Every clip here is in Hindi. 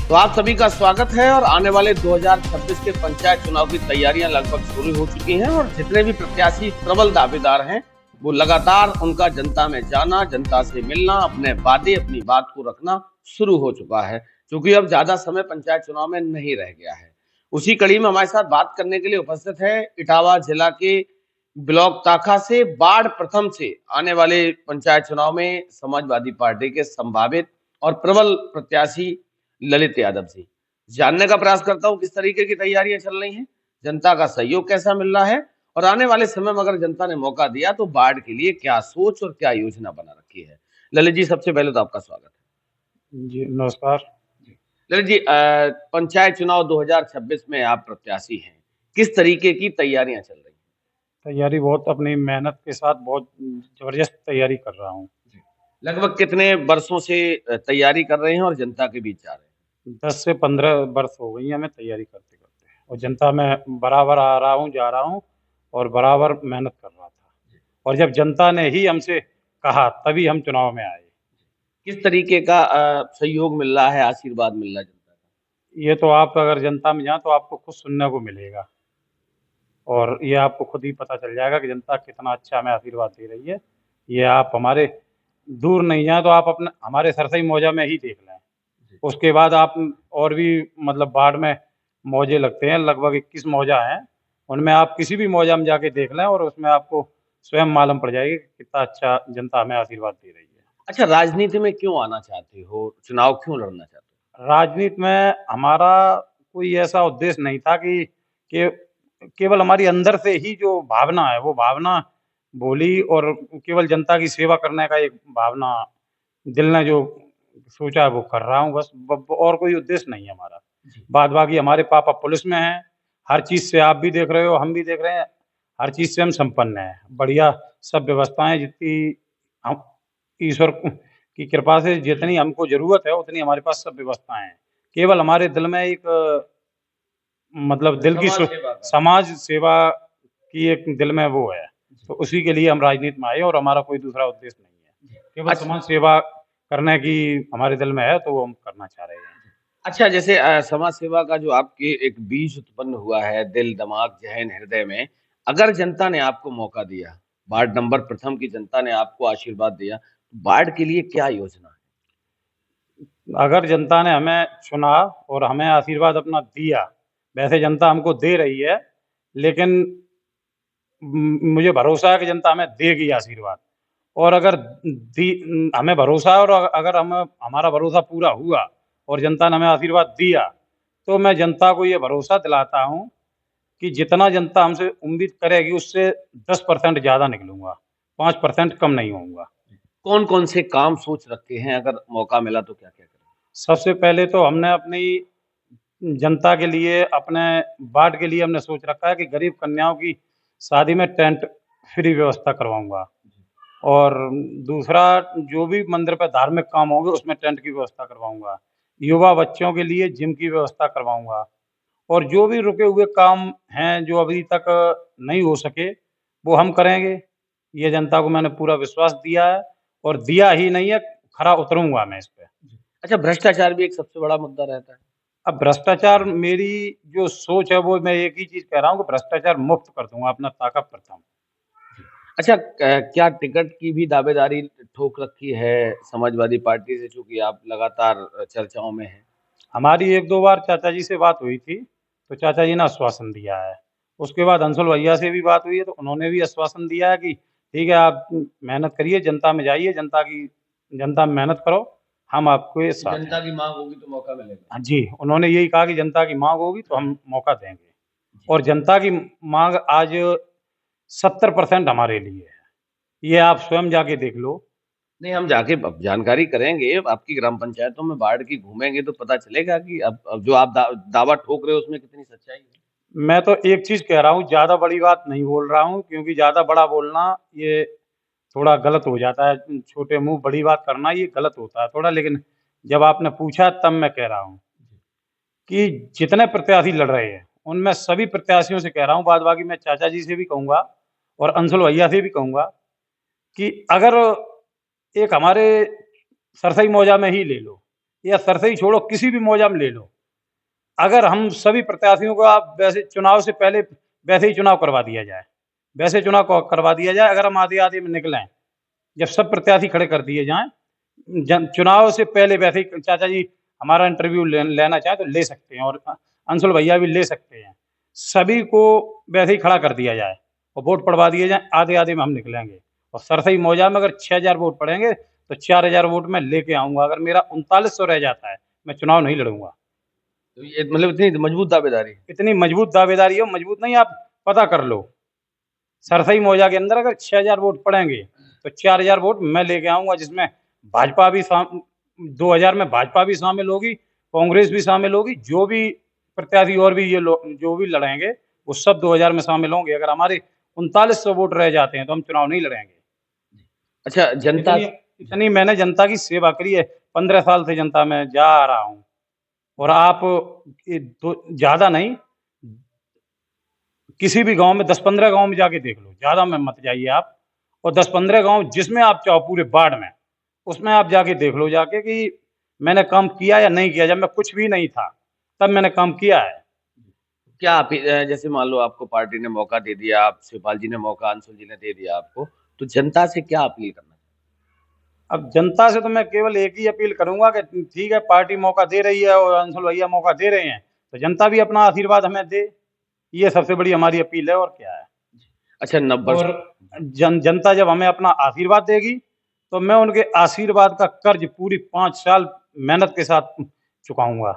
तो आप सभी का स्वागत है और आने वाले 2026 के पंचायत चुनाव की तैयारियां लगभग शुरू हो चुकी हैं और जितने भी प्रत्याशी प्रबल दावेदार हैं वो लगातार उनका जनता में जाना, जनता से मिलना, अपने वादे, अपनी बात को रखना शुरू हो चुका है, क्योंकि अब ज्यादा समय पंचायत चुनाव में नहीं रह गया है। उसी कड़ी में हमारे साथ बात करने के लिए उपस्थित है इटावा जिला के ब्लॉक ताखा से बाढ़ प्रथम से आने वाले पंचायत चुनाव में समाजवादी पार्टी के संभावित और प्रबल प्रत्याशी ललित यादव जी। जानने का प्रयास करता हूँ किस तरीके की तैयारियां चल रही हैं, जनता का सहयोग कैसा मिल रहा है और आने वाले समय में अगर जनता ने मौका दिया तो बाढ़ के लिए क्या सोच और क्या योजना बना रखी है। ललित जी, सबसे पहले तो आपका स्वागत है। जी नमस्कार। ललित जी, पंचायत चुनाव 2026 में आप प्रत्याशी हैं, किस तरीके की तैयारियां चल रही हैं? तैयारी बहुत अपनी मेहनत के साथ बहुत ज़बरदस्त तैयारी कर रहा हूँ। लगभग कितने वर्षों से तैयारी कर रहे हैं और जनता के बीच जा रहे हैं? 10 से 15 वर्ष हो गई हमें तैयारी करते-करते और जनता में बराबर आ रहा हूँ, जा रहा हूँ और बराबर मेहनत कर रहा था और जब जनता ने ही हमसे कहा तभी हम चुनाव में आए। किस तरीके का सहयोग मिल रहा है, आशीर्वाद मिल रहा है जनता का? ये तो आप अगर जनता में जाएँ तो आपको खुद सुनने को मिलेगा और ये आपको खुद ही पता चल जाएगा कि जनता कितना अच्छा हमें आशीर्वाद दे रही है। ये आप हमारे दूर नहीं जाएँ तो आप अपने हमारे सरसई मौजा में ही देख लें। उसके बाद आप और भी मतलब बाढ़ में मौजे लगते हैं, लगभग 21 मौजा हैं। उनमें आप किसी भी मौजा में जाके देख लें और उसमें आपको स्वयं मालूम पड़ जाएगी कि कितना अच्छा जनता हमें आशीर्वाद दे रही है। अच्छा, राजनीति में क्यों आना चाहते हो? चुनाव क्यों लड़ना चाहते हो? राजनीति में हमारा कोई ऐसा उद्देश्य नहीं था कि केवल हमारी अंदर से ही जो भावना है, वो भावना बोली और केवल जनता की सेवा करने का एक भावना दिल ने जो सोचा है वो कर रहा हूँ बस ब और कोई उद्देश्य नहीं है हमारा। जी। बाद बाकी हमारे पापा पुलिस में हैं, हर चीज़ से आप भी देख रहे हो, हम भी देख रहे हैं, हर चीज़ से हम संपन्न हैं। बढ़िया सब व्यवस्थाएँ जितनी हम ईश्वर की कृपा से जितनी हमको ज़रूरत है, उतनी हमारे पास सब व्यवस्थाएँ हैं। केवल हमारे दिल में एक मतलब दिल की समाज सेवा का। समाज सेवा की एक दिल में वो है, तो उसी के लिए हम राजनीति में आए और हमारा कोई दूसरा उद्देश्य नहीं है। केवल अच्छा। समाज सेवा करने की हमारे दिल में है, तो वो हम करना चाह रहे हैं। अच्छा, जैसे समाज सेवा का जो आपके एक बीज उत्पन्न हुआ है दिल, दिमाग, ज़हन, हृदय में, अगर जनता ने आपको मौका दिया, वार्ड नंबर प्रथम की जनता ने आपको आशीर्वाद दिया, बाढ़ के लिए क्या योजना है? अगर जनता ने हमें चुना और हमें आशीर्वाद अपना दिया, वैसे जनता हमको दे रही है, लेकिन मुझे भरोसा है कि जनता हमें देगी आशीर्वाद और अगर हमें भरोसा है और अगर हम हमारा भरोसा पूरा हुआ और जनता ने हमें आशीर्वाद दिया, तो मैं जनता को ये भरोसा दिलाता हूँ कि जितना जनता हमसे उम्मीद करेगी उससे 10% ज़्यादा निकलूँगा, 5% कम नहीं होऊँगा। कौन-कौन से काम सोच रखे हैं, अगर मौका मिला तो क्या-क्या करेंगे? सबसे पहले तो हमने अपनी जनता के लिए, अपने वार्ड के लिए हमने सोच रखा है कि गरीब कन्याओं की शादी में टेंट फ्री व्यवस्था करवाऊँगा और दूसरा जो भी मंदिर पे धार्मिक काम होंगे उसमें टेंट की व्यवस्था करवाऊँगा। युवा बच्चों के लिए जिम की व्यवस्था करवाऊँगा और जो भी रुके हुए काम हैं, जो अभी तक नहीं हो सके, वो हम करेंगे। ये जनता को मैंने पूरा विश्वास दिया है और दिया ही नहीं है, खरा उतरूँगा मैं इस पे। अच्छा, भ्रष्टाचार भी एक सबसे बड़ा मुद्दा रहता है। अब भ्रष्टाचार मेरी जो सोच है वो मैं एक ही चीज़ कह रहा हूँ कि भ्रष्टाचार मुक्त कर दूँगा अपना ताक़ा प्रथम। अच्छा, क्या टिकट की भी दावेदारी ठोक रखी है समाजवादी पार्टी से, चूँकि आप लगातार चर्चाओं में हैं? हमारी 1-2 बार चाचा जी से बात हुई थी, तो चाचा जी ने आश्वासन दिया है। उसके बाद अंशुल भैया से भी बात हुई है, तो उन्होंने भी आश्वासन दिया है कि ठीक है, आप मेहनत करिए, जनता में जाइए, जनता में मेहनत करो, हम आपके साथ हैं। जनता की माँग होगी तो मौका मिलेगा। हाँ जी, उन्होंने यही कहा कि जनता की माँग होगी तो हम मौका देंगे और जनता की माँग आज 70% हमारे लिए है। ये आप स्वयं जाके देख लो। नहीं, हम जाके अब जानकारी करेंगे, आपकी ग्राम पंचायतों में बाढ़ की घूमेंगे तो पता चलेगा कि अब जो आप दावा ठोक रहे हो उसमें कितनी सच्चाई है। मैं तो एक चीज़ कह रहा हूँ, ज़्यादा बड़ी बात नहीं बोल रहा हूँ क्योंकि ज़्यादा बड़ा बोलना ये थोड़ा गलत हो जाता है। छोटे मुँह बड़ी बात करना ये गलत होता है थोड़ा, लेकिन जब आपने पूछा तब मैं कह रहा हूँ कि जितने प्रत्याशी लड़ रहे हैं, उनमें सभी प्रत्याशियों से कह रहा हूँ, बाद बाकी मैं चाचा जी से भी कहूँगा और अंशुल भैया से भी कहूँगा कि अगर एक हमारे सरसई मौजा में ही ले लो, या सरसई छोड़ो, किसी भी मौजा में ले लो, अगर हम सभी प्रत्याशियों को आप वैसे चुनाव से पहले वैसे ही चुनाव करवा दिया जाए, वैसे चुनाव करवा दिया जाए, अगर हम आधी आधी में निकलें, जब सब प्रत्याशी खड़े कर दिए जाएं, चुनाव से पहले वैसे ही चाचा जी हमारा इंटरव्यू लेना चाहे तो ले सकते हैं, और अंशुल भैया भी ले सकते हैं, सभी को वैसे ही खड़ा कर दिया जाए और वोट पड़वा दिए जाए, आधे आधे में हम निकलेंगे। और सरसई मौजा में अगर 6,000 वोट पड़ेंगे तो 4,000 वोट मैं लेके आऊंगा। अगर मेरा 3900 रह जाता है, मैं चुनाव नहीं लड़ूंगा। तो ये मतलब इतनी मजबूत दावेदारी है। इतनी मजबूत दावेदारी हो, मजबूत नहीं, आप पता कर लो, सरसई मौजा के अंदर अगर 6,000 वोट पड़ेंगे तो 4,000 वोट मैं लेके आऊंगा, जिसमें भाजपा भी 2000 में भाजपा भी शामिल होगी, कांग्रेस भी शामिल होगी, जो भी प्रत्याशी और भी ये जो भी लड़ेंगे वो सब 2000 में शामिल होंगे। अगर हमारे 3900 वोट रह जाते हैं तो हम चुनाव नहीं लड़ेंगे। अच्छा, जनता इतनी मैंने जनता की सेवा करी है, 15 साल से जनता में जा रहा हूँ, और आप ज्यादा नहीं, किसी भी गांव में 10-15 गांव में जाके देख लो, ज्यादा में मत जाइए आप, और 10-15 गांव जिसमें आप चाहो पूरे वार्ड में, उसमें आप जाके देख लो जाके कि मैंने काम किया या नहीं किया। जब मैं कुछ भी नहीं था तब मैंने काम किया है। क्या आप जैसे मान लो आपको पार्टी ने मौका दे दिया, आप शिवपाल जी ने मौका, अंशुल जी ने दे दिया आपको, तो जनता से क्या अपील करना? अब जनता से तो मैं केवल एक ही अपील करूंगा कि ठीक है, पार्टी मौका दे रही है और अंशुल भैया मौका दे रहे हैं, तो जनता भी अपना आशीर्वाद हमें दे, ये सबसे बड़ी हमारी अपील है, और क्या है। अच्छा, नब्बे और जनता जब हमें अपना आशीर्वाद देगी तो मैं उनके आशीर्वाद का कर्ज पूरी 5 साल मेहनत के साथ चुकाऊंगा।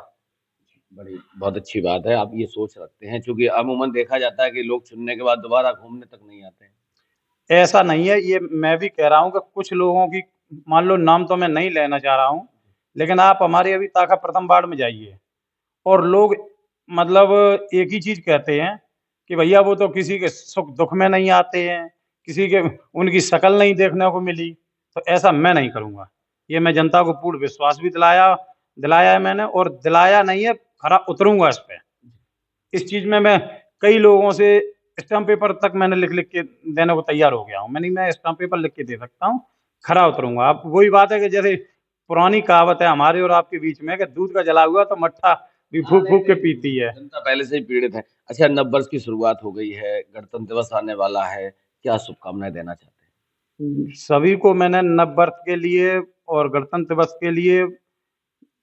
बड़ी बहुत अच्छी बात है, आप ये सोच रखते हैं, क्योंकि अमूमन देखा जाता है कि लोग चुनने के बाद दोबारा घूमने तक नहीं आते हैं। ऐसा नहीं है, ये मैं भी कह रहा हूँ कि कुछ लोगों की, मान लो नाम तो मैं नहीं लेना चाह रहा हूँ, लेकिन आप हमारे अभी ताका प्रथम वार्ड में जाइए और लोग मतलब एक ही चीज कहते हैं कि भैया वो तो किसी के सुख दुख में नहीं आते हैं, किसी के उनकी शक्ल नहीं देखने को मिली। तो ऐसा मैं नहीं करूंगा, ये मैं जनता को पूर्ण विश्वास भी दिलाया है मैंने, और दिलाया नहीं है, खरा उतरूंगा इस पे। इस चीज में मैं कई लोगों से स्टाम्प पेपर तक मैंने लिख लिख के देने को तैयार हो गया हूँ। मैं स्टाम्प पेपर लिख के दे सकता हूँ, खरा उतरूंगा। अब वही बात है कि जैसे पुरानी कहावत है हमारे और आपके बीच में कि दूध का जला हुआ तो मट्ठा भी फूक फूक के पीती है। जनता पहले से ही पीड़ित है। अच्छा, नववर्ष की शुरुआत हो गई है, गणतंत्र दिवस आने वाला है, क्या शुभकामनाएं देना चाहते हैं? सभी को मैंने नव वर्ष के लिए और गणतंत्र दिवस के लिए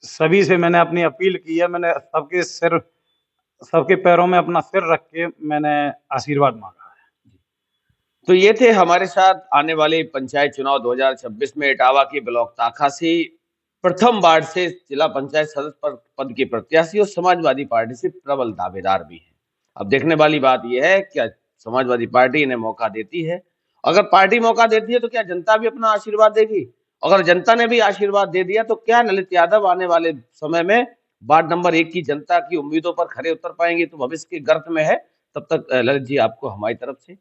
सभी से मैंने अपनी अपील की है। मैंने सबके पैरों में अपना सिर रख के मैंने आशीर्वाद मांगा है। तो ये थे हमारे साथ आने वाले पंचायत चुनाव 2026 में इटावा के ब्लॉक ताखा से प्रथम वार्ड से जिला पंचायत सदस्य पद के प्रत्याशी और समाजवादी पार्टी से प्रबल दावेदार भी हैं। अब देखने वाली बात यह है, क्या समाजवादी पार्टी इन्हें मौका देती है? अगर पार्टी मौका देती है तो क्या जनता भी अपना आशीर्वाद देगी? अगर जनता ने भी आशीर्वाद दे दिया तो क्या ललित यादव आने वाले समय में वार्ड नंबर 1 की जनता की उम्मीदों पर खरे उतर पाएंगे? तो भविष्य के गर्त में है। तब तक ललित जी, आपको हमारी तरफ से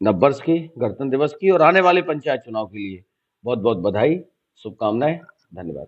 नववर्ष की, गणतंत्र दिवस की और आने वाले पंचायत चुनाव के लिए बहुत बहुत बधाई, शुभकामनाएं, धन्यवाद।